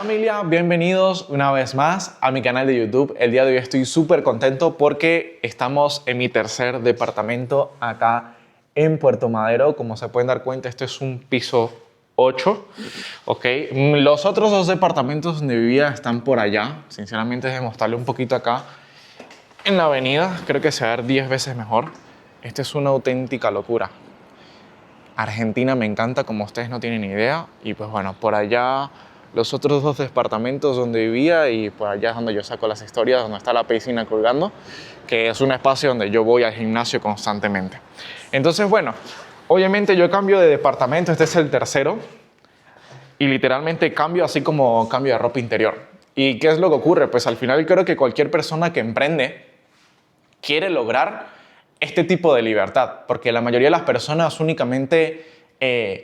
Familia, bienvenidos una vez más a mi canal de YouTube. El día de hoy estoy súper contento porque estamos en mi tercer departamento acá en Puerto Madero. Como se pueden dar cuenta, este es un piso 8. ¿Ok? Los otros dos departamentos donde vivía están por allá. Sinceramente, déjenme mostrarle un poquito acá en la avenida. Creo que se va a ver 10 veces mejor. Este es una auténtica locura. Argentina me encanta, como ustedes no tienen idea. Y pues bueno, por allá los otros dos departamentos donde vivía, y por allá es donde yo saco las historias, donde está la piscina colgando, que es un espacio donde yo voy al gimnasio constantemente. Entonces, bueno, obviamente yo cambio de departamento, este es el tercero, y literalmente cambio así como cambio de ropa interior. ¿Y qué es lo que ocurre? Pues al final creo que cualquier persona que emprende quiere lograr este tipo de libertad, porque la mayoría de las personas únicamente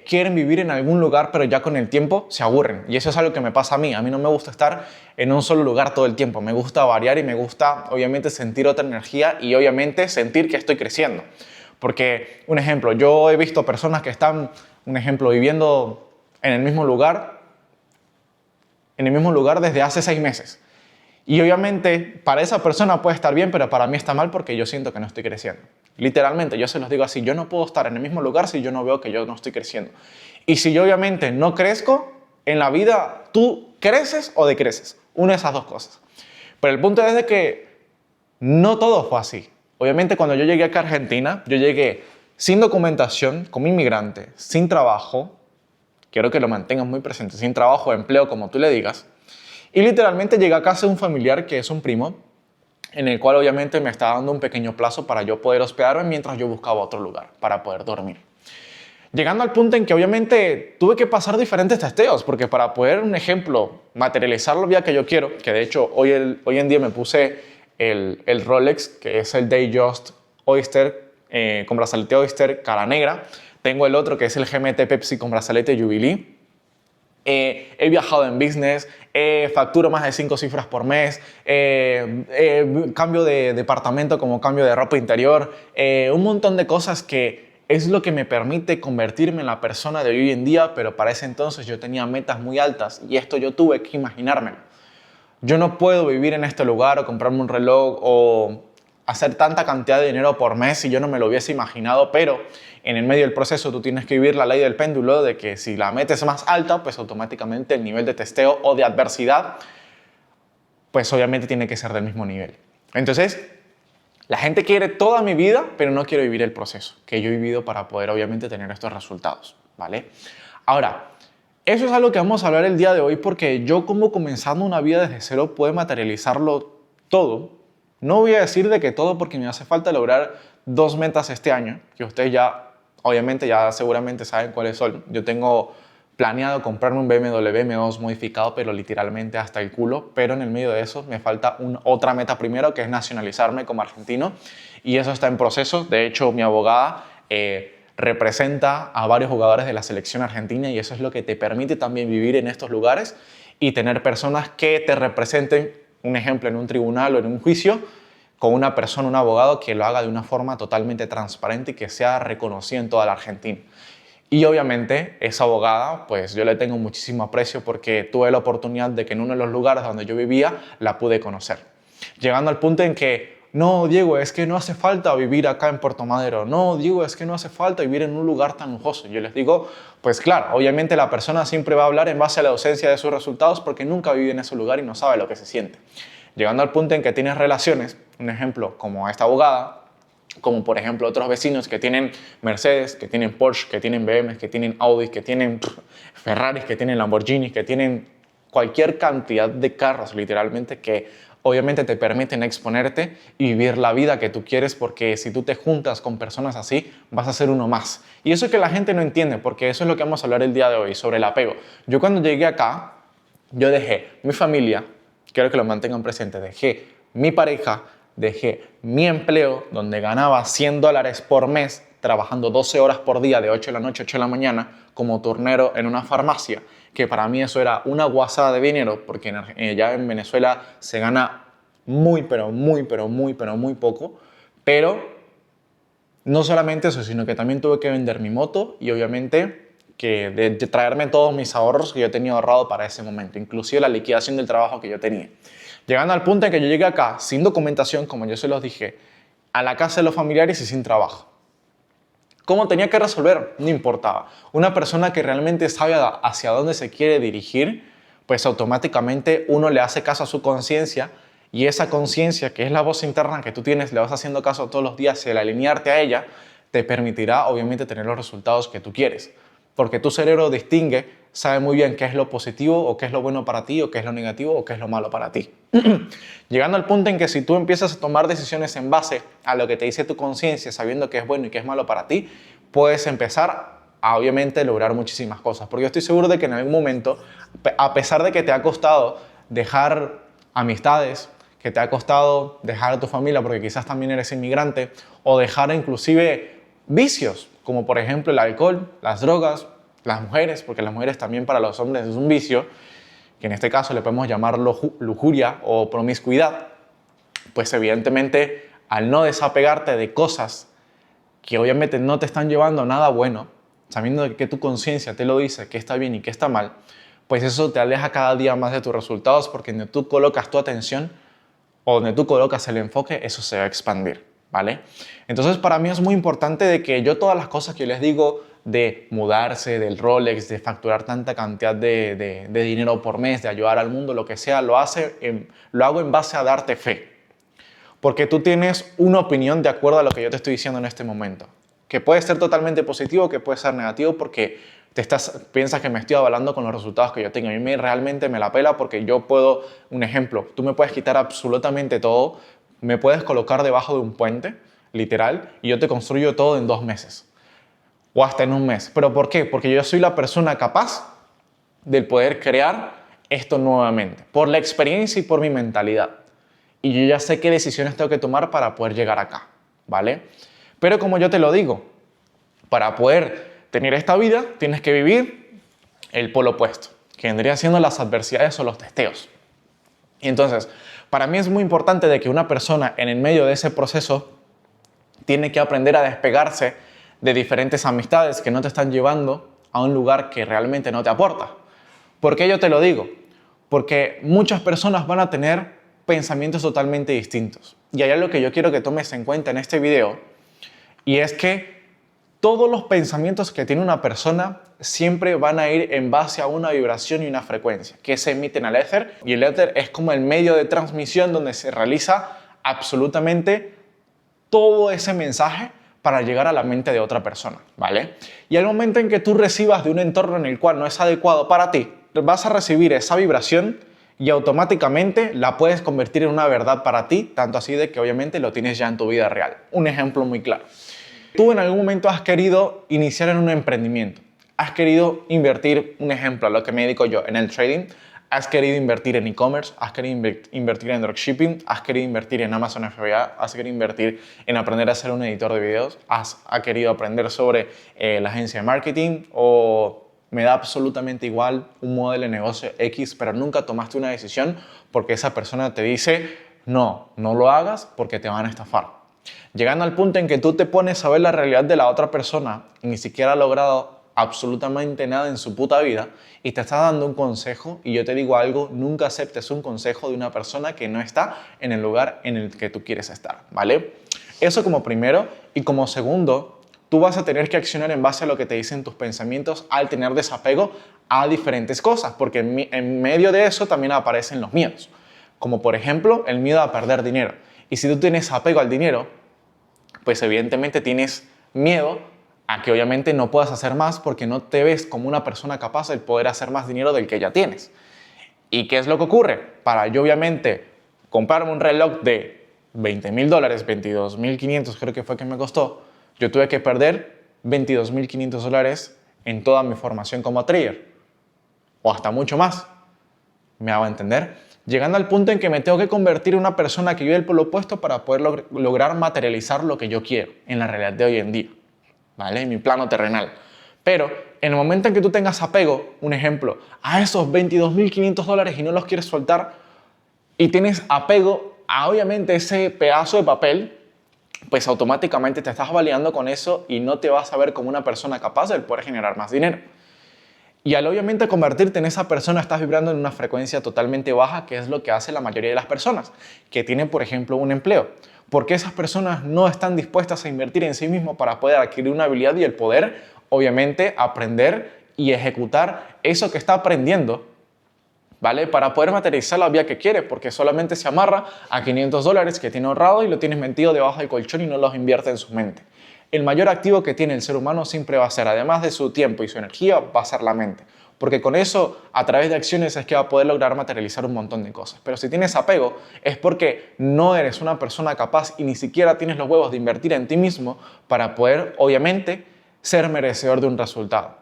quieren vivir en algún lugar, pero ya con el tiempo se aburren. Y eso es algo que me pasa a mí. A mí no me gusta estar en un solo lugar todo el tiempo. Me gusta variar y me gusta, obviamente, sentir otra energía y, obviamente, sentir que estoy creciendo. Porque, un ejemplo, yo he visto personas que están, un ejemplo, viviendo en el mismo lugar desde hace 6 meses. Y obviamente para esa persona puede estar bien, pero para mí está mal porque yo siento que no estoy creciendo. Literalmente, yo se los digo así, yo no puedo estar en el mismo lugar si yo no veo que yo no estoy creciendo. Y si yo obviamente no crezco, en la vida tú creces o decreces. Una de esas dos cosas. Pero el punto es de que no todo fue así. Obviamente cuando yo llegué acá a Argentina, yo llegué sin documentación, como inmigrante, sin trabajo, quiero que lo mantengas muy presente, sin trabajo, empleo, como tú le digas. Y literalmente llegué a casa de un familiar que es un primo, en el cual obviamente me estaba dando un pequeño plazo para yo poder hospedarme mientras yo buscaba otro lugar para poder dormir. Llegando al punto en que obviamente tuve que pasar diferentes testeos, porque para poder, un ejemplo, materializar la vida que yo quiero, que de hecho hoy en día me puse el Rolex, que es el Datejust Oyster, con brazalete Oyster cara negra. Tengo el otro que es el GMT Pepsi con brazalete Jubilee. He viajado en business, facturo más de 5 cifras por mes, cambio de departamento como cambio de ropa interior, un montón de cosas que es lo que me permite convertirme en la persona de hoy en día, pero para ese entonces yo tenía metas muy altas y esto yo tuve que imaginármelo. Yo no puedo vivir en este lugar o comprarme un reloj o hacer tanta cantidad de dinero por mes si yo no me lo hubiese imaginado, pero en el medio del proceso tú tienes que vivir la ley del péndulo de que si la metes más alta, pues automáticamente el nivel de testeo o de adversidad, pues obviamente tiene que ser del mismo nivel. Entonces, la gente quiere toda mi vida, pero no quiere vivir el proceso que yo he vivido para poder obviamente tener estos resultados, ¿vale? Ahora, eso es algo que vamos a hablar el día de hoy porque yo como comenzando una vida desde cero puedo materializarlo todo. No voy a decir de que todo porque me hace falta lograr 2 metas este año, que ustedes ya, obviamente ya seguramente saben cuáles son. Yo tengo planeado comprarme un BMW M2 modificado, pero literalmente hasta el culo, pero en el medio de eso me falta otra meta primero, que es nacionalizarme como argentino, y eso está en proceso. De hecho, mi abogada representa a varios jugadores de la selección argentina y eso es lo que te permite también vivir en estos lugares y tener personas que te representen, un ejemplo, en un tribunal o en un juicio, con una persona, un abogado que lo haga de una forma totalmente transparente y que sea reconocido en toda la Argentina. Y obviamente esa abogada, pues yo le tengo muchísimo aprecio porque tuve la oportunidad de que en uno de los lugares donde yo vivía la pude conocer. Llegando al punto en que, no, Diego, es que no hace falta vivir acá en Puerto Madero. No, Diego, es que no hace falta vivir en un lugar tan lujoso. Yo les digo, pues claro, obviamente la persona siempre va a hablar en base a la ausencia de sus resultados porque nunca vive en ese lugar y no sabe lo que se siente. Llegando al punto en que tienes relaciones, un ejemplo como esta abogada, como por ejemplo otros vecinos que tienen Mercedes, que tienen Porsche, que tienen BMW, que tienen Audi, que tienen Ferraris, que tienen Lamborghinis, que tienen cualquier cantidad de carros literalmente que obviamente te permiten exponerte y vivir la vida que tú quieres, porque si tú te juntas con personas así, vas a ser uno más. Y eso es que la gente no entiende, porque eso es lo que vamos a hablar el día de hoy, sobre el apego. Yo cuando llegué acá, yo dejé mi familia, quiero que lo mantengan presente, dejé mi pareja, dejé mi empleo donde ganaba $100 por mes, trabajando 12 horas por día de 8 de la noche a 8 de la mañana como turnero en una farmacia, que para mí eso era una guasada de dinero porque ya en Venezuela se gana muy poco, pero no solamente eso, sino que también tuve que vender mi moto y obviamente de traerme todos mis ahorros que yo tenía ahorrado para ese momento, inclusive la liquidación del trabajo que yo tenía. Llegando al punto en que yo llegué acá sin documentación, como yo se los dije, a la casa de los familiares y sin trabajo. ¿Cómo tenía que resolver? No importaba. Una persona que realmente sabe hacia dónde se quiere dirigir, pues automáticamente uno le hace caso a su conciencia, y esa conciencia, que es la voz interna que tú tienes, le vas haciendo caso todos los días y al alinearte a ella, te permitirá obviamente tener los resultados que tú quieres. Porque tu cerebro distingue, sabe muy bien qué es lo positivo o qué es lo bueno para ti, o qué es lo negativo o qué es lo malo para ti. Llegando al punto en que si tú empiezas a tomar decisiones en base a lo que te dice tu conciencia, sabiendo qué es bueno y qué es malo para ti, puedes empezar a obviamente lograr muchísimas cosas. Porque yo estoy seguro de que en algún momento, a pesar de que te ha costado dejar amistades, que te ha costado dejar a tu familia porque quizás también eres inmigrante, o dejar inclusive vicios, como por ejemplo el alcohol, las drogas, las mujeres, porque las mujeres también para los hombres es un vicio, que en este caso le podemos llamar lujuria o promiscuidad, pues evidentemente al no desapegarte de cosas que obviamente no te están llevando a nada bueno, sabiendo que tu conciencia te lo dice, que está bien y que está mal, pues eso te aleja cada día más de tus resultados, porque donde tú colocas tu atención o donde tú colocas el enfoque, eso se va a expandir, ¿vale? Entonces para mí es muy importante de que yo todas las cosas que yo les digo de mudarse, del Rolex, de facturar tanta cantidad de dinero por mes, de ayudar al mundo, lo que sea, lo hago en base a darte fe. Porque tú tienes una opinión de acuerdo a lo que yo te estoy diciendo en este momento. Que puede ser totalmente positivo, que puede ser negativo, porque piensas que me estoy avalando con los resultados que yo tengo. A mí realmente me la pela, porque yo puedo, un ejemplo, tú me puedes quitar absolutamente todo, me puedes colocar debajo de un puente, literal, y yo te construyo todo en 2 meses. O hasta en 1 mes. ¿Pero por qué? Porque yo soy la persona capaz de poder crear esto nuevamente. Por la experiencia y por mi mentalidad. Y yo ya sé qué decisiones tengo que tomar para poder llegar acá, ¿vale? Pero como yo te lo digo, para poder tener esta vida tienes que vivir el polo opuesto, que vendrían siendo las adversidades o los testeos. Y entonces, para mí es muy importante de que una persona en el medio de ese proceso tiene que aprender a despegarse de diferentes amistades que no te están llevando a un lugar que realmente no te aporta. ¿Por qué yo te lo digo? Porque muchas personas van a tener pensamientos totalmente distintos. Y hay algo que yo quiero que tomes en cuenta en este video, y es que todos los pensamientos que tiene una persona siempre van a ir en base a una vibración y una frecuencia que se emiten al éter, y el éter es como el medio de transmisión donde se realiza absolutamente todo ese mensaje para llegar a la mente de otra persona, ¿vale? Y al momento en que tú recibas de un entorno en el cual no es adecuado para ti, vas a recibir esa vibración y automáticamente la puedes convertir en una verdad para ti, tanto así de que obviamente lo tienes ya en tu vida real. Un ejemplo muy claro. Tú en algún momento has querido iniciar en un emprendimiento, has querido invertir, un ejemplo, a lo que me dedico yo, en el trading, has querido invertir en e-commerce, has querido invertir en dropshipping, has querido invertir en Amazon FBA, has querido invertir en aprender a ser un editor de videos, has querido aprender sobre la agencia de marketing, o me da absolutamente igual un modelo de negocio X, pero nunca tomaste una decisión porque esa persona te dice no, no lo hagas porque te van a estafar. Llegando al punto en que tú te pones a ver la realidad de la otra persona y ni siquiera ha logrado absolutamente nada en su puta vida y te está dando un consejo, y yo te digo algo, nunca aceptes un consejo de una persona que no está en el lugar en el que tú quieres estar, ¿vale? Eso como primero. Y como segundo, tú vas a tener que accionar en base a lo que te dicen tus pensamientos al tener desapego a diferentes cosas, porque en medio de eso también aparecen los miedos, como por ejemplo el miedo a perder dinero. Y si tú tienes apego al dinero, pues evidentemente tienes miedo a que obviamente no puedas hacer más porque no te ves como una persona capaz de poder hacer más dinero del que ya tienes. ¿Y qué es lo que ocurre? Para yo obviamente comprarme un reloj de $20,000, 22,500 creo que fue que me costó, yo tuve que perder $22,500 en toda mi formación como trader, o hasta mucho más. ¿Me hago entender? Llegando al punto en que me tengo que convertir en una persona que vive el polo opuesto para poder lograr materializar lo que yo quiero en la realidad de hoy en día, ¿vale? En mi plano terrenal. Pero en el momento en que tú tengas apego, un ejemplo, a esos $22,500 y no los quieres soltar, y tienes apego a obviamente ese pedazo de papel, pues automáticamente te estás validando con eso y no te vas a ver como una persona capaz de poder generar más dinero. Y al obviamente convertirte en esa persona, estás vibrando en una frecuencia totalmente baja, que es lo que hace la mayoría de las personas que tienen, por ejemplo, un empleo. Porque esas personas no están dispuestas a invertir en sí mismos para poder adquirir una habilidad y el poder, obviamente, aprender y ejecutar eso que está aprendiendo, ¿vale? Para poder materializar la vida que quiere, porque solamente se amarra a $500 que tiene ahorrado y lo tienes metido debajo del colchón y no los invierte en su mente. El mayor activo que tiene el ser humano siempre va a ser, además de su tiempo y su energía, va a ser la mente. Porque con eso, a través de acciones, es que va a poder lograr materializar un montón de cosas. Pero si tienes apego, es porque no eres una persona capaz y ni siquiera tienes los huevos de invertir en ti mismo para poder, obviamente, ser merecedor de un resultado.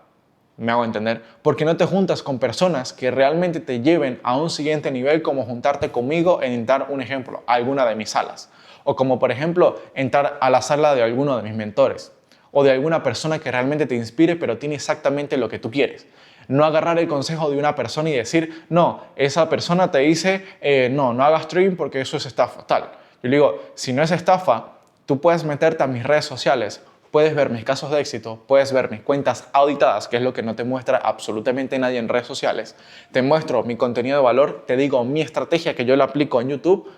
¿Me hago entender? Porque no te juntas con personas que realmente te lleven a un siguiente nivel, como juntarte conmigo en dar un ejemplo, a alguna de mis salas. O como, por ejemplo, entrar a la sala de alguno de mis mentores. O de alguna persona que realmente te inspire, pero tiene exactamente lo que tú quieres. No agarrar el consejo de una persona y decir, no, esa persona te dice, no hagas trading porque eso es estafa, tal. Yo le digo, si no es estafa, tú puedes meterte a mis redes sociales, puedes ver mis casos de éxito, puedes ver mis cuentas auditadas, que es lo que no te muestra absolutamente nadie en redes sociales. Te muestro mi contenido de valor, te digo mi estrategia que yo la aplico en YouTube,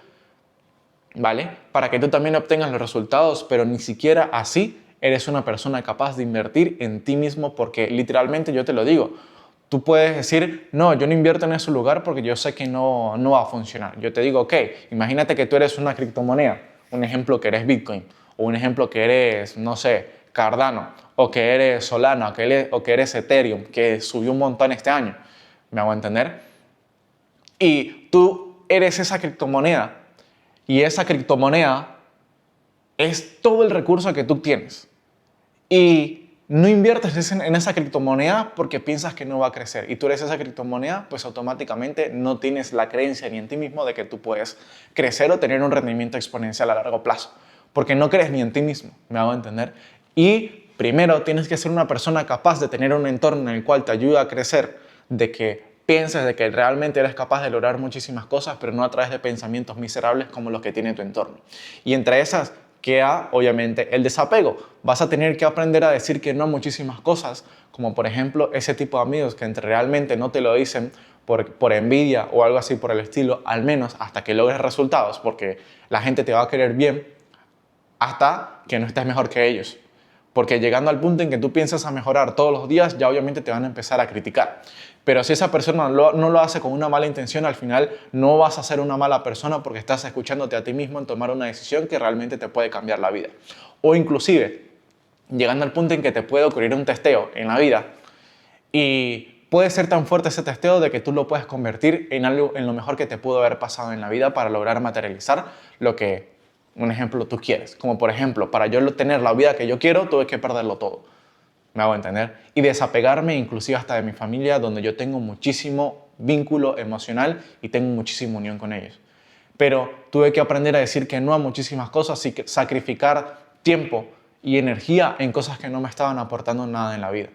¿vale? Para que tú también obtengas los resultados, pero ni siquiera así eres una persona capaz de invertir en ti mismo, porque literalmente yo te lo digo, tú puedes decir, no, yo no invierto en ese lugar porque yo sé que no va a funcionar. Yo te digo, ok, imagínate que tú eres una criptomoneda, un ejemplo que eres Bitcoin, o un ejemplo que eres, no sé, Cardano, o que eres Solana, o que eres Ethereum, que subió un montón este año. ¿Me hago entender? Y tú eres esa criptomoneda, y esa criptomoneda es todo el recurso que tú tienes. Y no inviertes en esa criptomoneda porque piensas que no va a crecer. Y tú eres esa criptomoneda, pues automáticamente no tienes la creencia ni en ti mismo de que tú puedes crecer o tener un rendimiento exponencial a largo plazo. Porque no crees ni en ti mismo, me hago entender. Y primero tienes que ser una persona capaz de tener un entorno en el cual te ayuda a crecer, de que pienses de que realmente eres capaz de lograr muchísimas cosas, pero no a través de pensamientos miserables como los que tiene tu entorno. Y entre esas queda, obviamente, el desapego. Vas a tener que aprender a decir que no a muchísimas cosas, como por ejemplo ese tipo de amigos que realmente no te lo dicen por envidia o algo así por el estilo, al menos hasta que logres resultados, porque la gente te va a querer bien hasta que no estés mejor que ellos. Porque llegando al punto en que tú piensas a mejorar todos los días, ya obviamente te van a empezar a criticar. Pero si esa persona no lo hace con una mala intención, al final no vas a ser una mala persona porque estás escuchándote a ti mismo en tomar una decisión que realmente te puede cambiar la vida. O inclusive, llegando al punto en que te puede ocurrir un testeo en la vida y puede ser tan fuerte ese testeo de que tú lo puedes convertir en algo, en lo mejor que te pudo haber pasado en la vida para lograr materializar lo que, un ejemplo, tú quieres. Como por ejemplo, para yo tener la vida que yo quiero, tuve que perderlo todo. ¿Me hago entender? Y desapegarme inclusive hasta de mi familia, donde yo tengo muchísimo vínculo emocional y tengo muchísima unión con ellos. Pero tuve que aprender a decir que no a muchísimas cosas y sacrificar tiempo y energía en cosas que no me estaban aportando nada en la vida.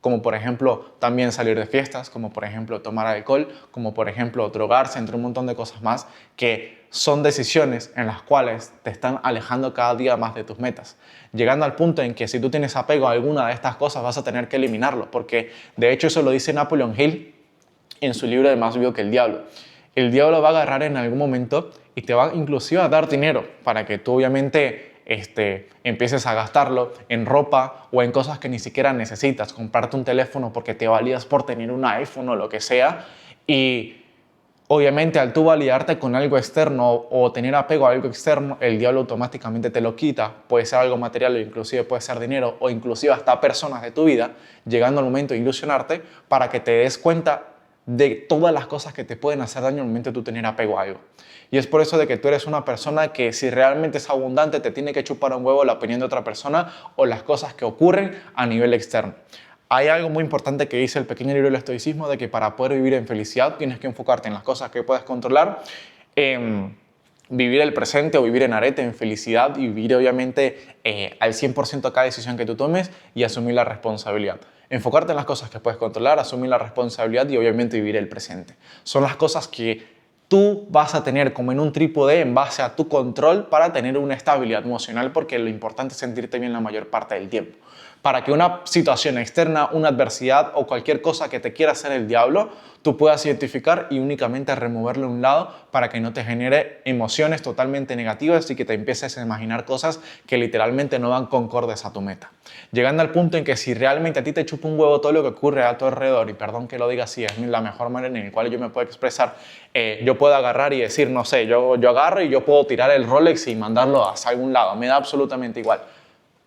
Como por ejemplo también salir de fiestas, como por ejemplo tomar alcohol, como por ejemplo drogarse, entre un montón de cosas más que son decisiones en las cuales te están alejando cada día más de tus metas. Llegando al punto en que si tú tienes apego a alguna de estas cosas vas a tener que eliminarlo, porque de hecho eso lo dice Napoleon Hill en su libro de Más vivo que el diablo. El diablo va a agarrar en algún momento y te va inclusive a dar dinero para que tú obviamente empieces a gastarlo en ropa o en cosas que ni siquiera necesitas, comprarte un teléfono porque te validas por tener un iPhone o lo que sea, y obviamente al tú validarte con algo externo o tener apego a algo externo, el diablo automáticamente te lo quita. Puede ser algo material o inclusive puede ser dinero o inclusive hasta personas de tu vida, llegando al momento de ilusionarte para que te des cuenta de todas las cosas que te pueden hacer daño al momento de tú tener apego a algo. Y es por eso de que tú eres una persona que si realmente es abundante te tiene que chupar un huevo la opinión de otra persona o las cosas que ocurren a nivel externo. Hay algo muy importante que dice el pequeño libro del estoicismo, de que para poder vivir en felicidad tienes que enfocarte en las cosas que puedes controlar, vivir el presente o vivir en arete, en felicidad, y vivir obviamente al 100% cada decisión que tú tomes y asumir la responsabilidad. Enfocarte en las cosas que puedes controlar, asumir la responsabilidad y obviamente vivir el presente. Son las cosas que tú vas a tener como en un trípode en base a tu control para tener una estabilidad emocional, porque lo importante es sentirte bien la mayor parte del tiempo. para que una situación externa, una adversidad o cualquier cosa que te quiera hacer el diablo, tú puedas identificar y únicamente removerlo a un lado para que no te genere emociones totalmente negativas y que te empieces a imaginar cosas que literalmente no van concordes a tu meta. Llegando al punto en que si realmente a ti te chupa un huevo todo lo que ocurre a tu alrededor, y perdón que lo diga así, es la mejor manera en la cual yo me puedo expresar, yo puedo agarrar y decir, no sé, yo agarro y yo puedo tirar el Rolex y mandarlo hacia algún lado, me da absolutamente igual.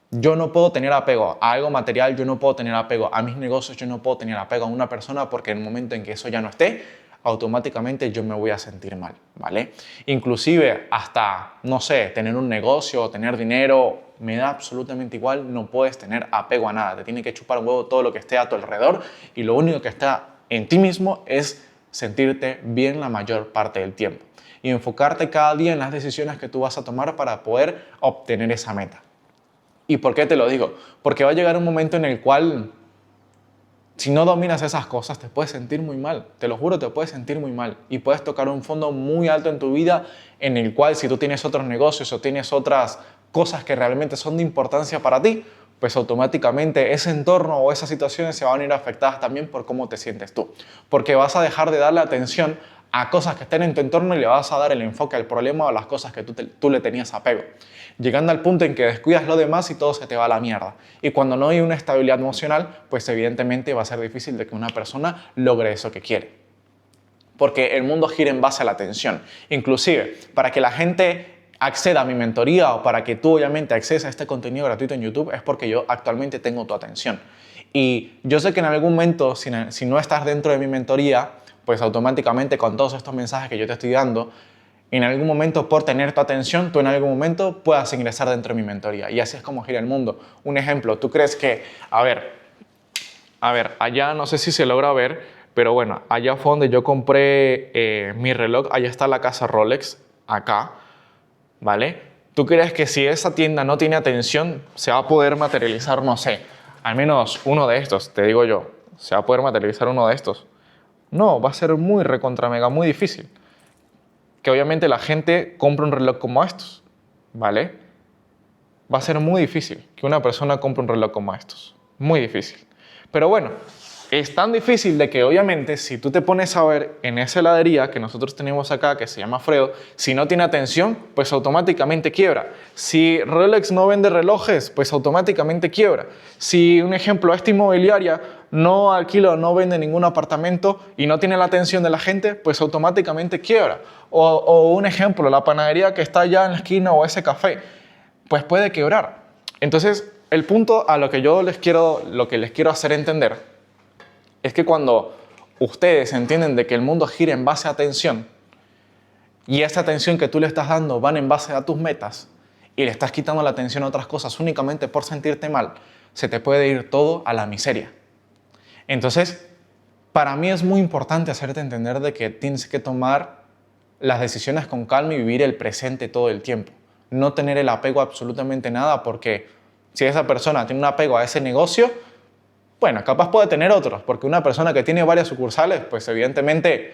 Yo no puedo tener apego a algo material, yo no puedo tener apego a mis negocios, yo no puedo tener apego a una persona porque en el momento en que eso ya no esté, automáticamente yo me voy a sentir mal, ¿vale? Inclusive hasta, no sé, tener un negocio, tener dinero, me da absolutamente igual, no puedes tener apego a nada, te tiene que chupar un huevo todo lo que esté a tu alrededor y lo único que está en ti mismo es sentirte bien la mayor parte del tiempo y enfocarte cada día en las decisiones que tú vas a tomar para poder obtener esa meta. ¿Y por qué te lo digo? Porque va a llegar un momento en el cual, si no dominas esas cosas, te puedes sentir muy mal. Te lo juro, te puedes sentir muy mal. Y puedes tocar un fondo muy alto en tu vida en el cual, si tú tienes otros negocios o tienes otras cosas que realmente son de importancia para ti, pues automáticamente ese entorno o esas situaciones se van a ir afectadas también por cómo te sientes tú. Porque vas a dejar de darle atención a cosas que estén en tu entorno y le vas a dar el enfoque al problema o a las cosas que tú le tenías apego. Llegando al punto en que descuidas lo demás y todo se te va a la mierda. Y cuando no hay una estabilidad emocional, pues evidentemente va a ser difícil de que una persona logre eso que quiere. Porque el mundo gira en base a la atención. Inclusive, para que la gente acceda a mi mentoría o para que tú obviamente accedas a este contenido gratuito en YouTube es porque yo actualmente tengo tu atención. Y yo sé que en algún momento, si no estás dentro de mi mentoría, pues automáticamente con todos estos mensajes que yo te estoy dando, en algún momento por tener tu atención, tú en algún momento puedas ingresar dentro de mi mentoría. Y así es como gira el mundo. Un ejemplo, tú crees que, a ver, allá no sé si se logra ver, pero bueno, allá fue donde yo compré mi reloj, allá está la casa Rolex, acá, ¿vale? ¿Tú crees que si esa tienda no tiene atención, se va a poder materializar, no sé, al menos uno de estos, te digo yo, se va a poder materializar uno de estos? No, va a ser muy recontra mega, muy difícil. Que obviamente la gente compre un reloj como estos, ¿vale? Va a ser muy difícil que una persona compre un reloj como estos. Muy difícil. Pero bueno, es tan difícil de que obviamente si tú te pones a ver en esa heladería que nosotros tenemos acá, que se llama Fredo, si no tiene atención, pues automáticamente quiebra. Si Rolex no vende relojes, pues automáticamente quiebra. Si, un ejemplo, esta inmobiliaria no alquila, no vende ningún apartamento y no tiene la atención de la gente, pues automáticamente quiebra. O un ejemplo, la panadería que está allá en la esquina o ese café, pues puede quebrar. Entonces, el punto a lo que les quiero hacer entender es que cuando ustedes entienden de que el mundo gira en base a atención y esa atención que tú le estás dando van en base a tus metas y le estás quitando la atención a otras cosas únicamente por sentirte mal, se te puede ir todo a la miseria. Entonces, para mí es muy importante hacerte entender de que tienes que tomar las decisiones con calma y vivir el presente todo el tiempo. No tener el apego a absolutamente nada, porque si esa persona tiene un apego a ese negocio, bueno, capaz puede tener otros, porque una persona que tiene varias sucursales, pues evidentemente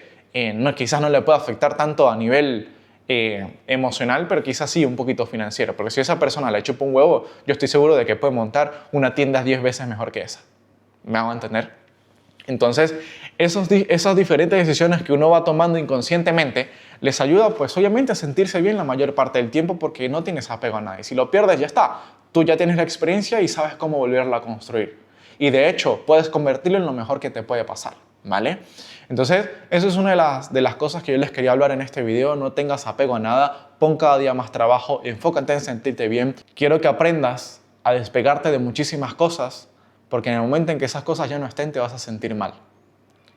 quizás no le pueda afectar tanto a nivel emocional, pero quizás sí un poquito financiero, porque si esa persona le chupa un huevo, yo estoy seguro de que puede montar una tienda 10 veces mejor que esa. ¿Me hago entender? Entonces, esas diferentes decisiones que uno va tomando inconscientemente les ayuda, pues obviamente, a sentirse bien la mayor parte del tiempo porque no tienes apego a nadie. Si lo pierdes, ya está. Tú ya tienes la experiencia y sabes cómo volverla a construir. Y de hecho, puedes convertirlo en lo mejor que te puede pasar, ¿vale? Entonces, eso es una de las cosas que yo les quería hablar en este video. No tengas apego a nada, pon cada día más trabajo, enfócate en sentirte bien. Quiero que aprendas a despegarte de muchísimas cosas, porque en el momento en que esas cosas ya no estén, te vas a sentir mal.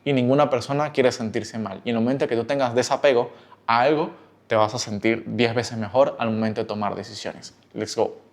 Y ninguna persona quiere sentirse mal. Y en el momento que tú tengas desapego a algo, te vas a sentir 10 veces mejor al momento de tomar decisiones. Let's go.